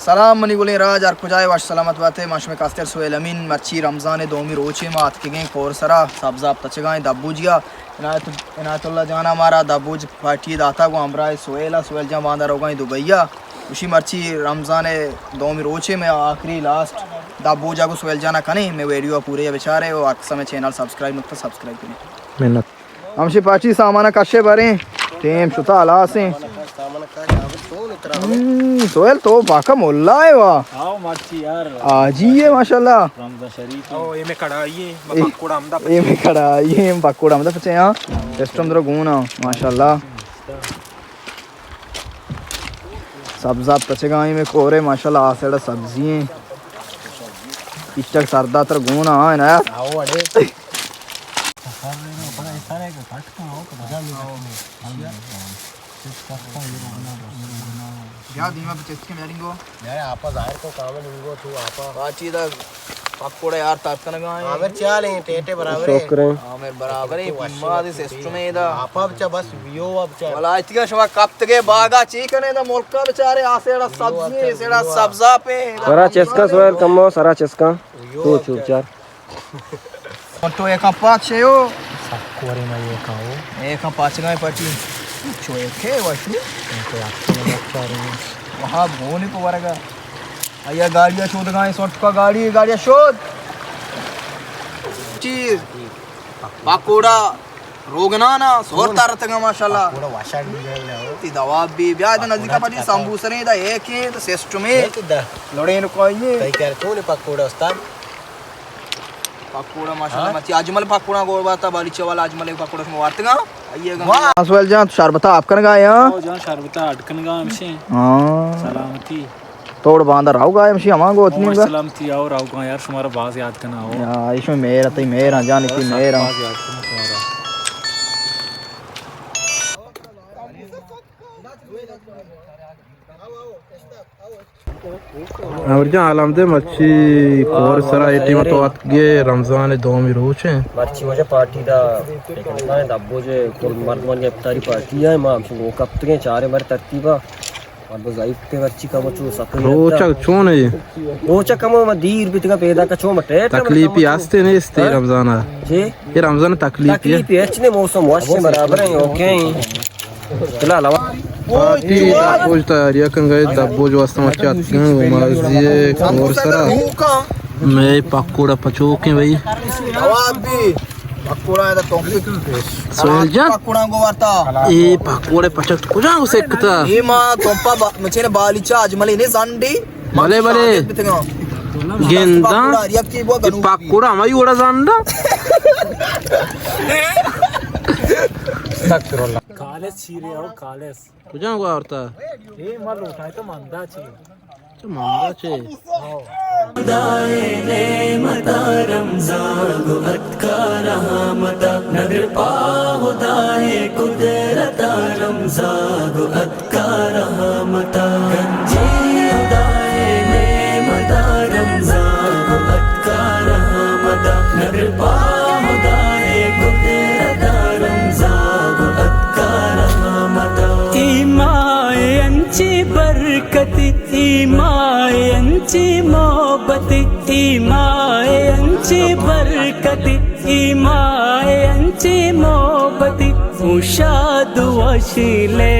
सलाम मनी गुले राज are खुजाए wash सलामत बाते माशमे कास्तर सोहेल अमीन मच्छी रमज़ान दोमी रोचे मात के गए कोर सरा सब्ज़ाब तचगाए दबूजिया इनायतुल्लाह जाना हमारा दबूज पार्टी दाता को हमरा सोहेल जहाँ बांधा रोगाई दुबैया उसी मच्छी रमज़ान दोमी रोचे में आखिरी लास्ट दबूजा को सोहेल जाना कने मैं वीडियो पूरे बेचारे वो अक्सर में चैनल सब्सक्राइब नुकता सब्सक्राइब करें मेहनत हमसे पाची सामान कशे भरे टेम शुता अला से सोहेल तो बाका मोल्ला है वाह आओ मच्छी यार आजी है माशाल्लाह रमज़ान शरीफ ओ ये में कढ़ाई है पकोड़ा हमदा ये में कढ़ाई है पकोड़ा हमदा पचे हां सिस्टम दरो गुना माशाल्लाह सब्ज़ा पचे गाय में कोरे माशाल्लाह आसेड़ा सब्जी है इचक सरदा तर गुना है ना आओ अड़े क्या धीमा पे चेक मेरिंगो यार आपा जाहिर को काम लिंगो तू आपा बाची दा पकोड़े यार ताकन गाए आमिर चाल है टेटे बराबर है आमिर बराबर है पिम्मा दे सिस्टम है दा आपा बच्चा बस वियो बच्चा वाला इतगा शवा कप्त के बागा चीकने दा मुल्का बेचारे आसेड़ा सब्जी सेड़ा सब्जा पे सरा चेस्का सोहेल कमो सरा चेस्का तू चुप चार तो एक पाँच छयो कोरे में ये खाओ एक पाँच गाय पटी छो एक है वाशु तो आपको अच्छा रहे वहां भोने को वरगा आया गाड़ियां शोध गाय शॉट का गाड़ियां शोध चीज पकोड़ा रोगना ना सोर तारतगा माशाल्लाह पकोड़ा वाशा दी ले ती दवा भी ब्याह द नजदीक पटी संबूसरे दा एक है तो सिस्टम में लोड़े न कोई कई कर तू ने पकोड़ा उस्ताद पकोड़ा माशाल्लाह मच्छी अजमल पकोड़ा गोरबाता बाली चवल अजमल पकोड़ा में वार्तगा आइएगा वाह सोहेल जान शरबता आपकन गाय हां ओ जान शरबता अटकन गा हमसे हां सलामती तोड़ बांधा राव गाय हमसे हमा गो उतनी गा सलामती आओ राव गा यार तुम्हारा बाज याद करना हो यार इसमें मेरा तई मेरा जान इतनी मेरा बाज याद करना तुम्हारा और जहाँ आलमदे मच्छी और सरा एटी में तो आत गए रमज़ान दोमी रोचे मच्छी मुझे पार्टी दा लेकिन मैं दब्बो जे कुल मर्द मन इफ्तारी पार्टी है मां हम लोग कब तक चारे मर तरतीबा और बजाइफ के मच्छी का मचू सब रोचा छोन है रोचा कम मदीर बितगा पैदा का छो मटे तकलीफ ही आस्ते ने इस्ते रमज़ान जी ये रमज़ान तकलीफ है ने मौसम वाशे बराबर है ओके चला लावा पार्टी दबोज तैयारियां कर गए दबोज वास्ते मच्छी आती हैं वो मर्जिए और सरा मैं पकोड़ा पचोके भाई आवाज भी पकोड़ा है तो सोहेल जान पकोड़ा को वार्ता ए पकोड़े पचक कुजा उसे कता ए मां तोपा मचे ने बालीचा अजमली ने संडी भले भले गेंदा पकोड़ा हमारी ओड़ा संडा कालेस चीरे और कालेस कुजा हुआ औरता ए माल उठाए तो मंदा छे तो मंदा छे खुदाए ने मता रमज़ान गो अतका रहमता नगर पा खुदाए कुदरत रमज़ान गो अतका रहमता गंजे खुदाए ने मता रमज़ान गो अतका रहमता नगर पा खुदाए कुदरत रमज़ान गो अतका रहमता ईमायंची बरकती ईमायंची मोहब्बती ईमायंची बरकती ईमायंची मोहब्बती उशाद वशिले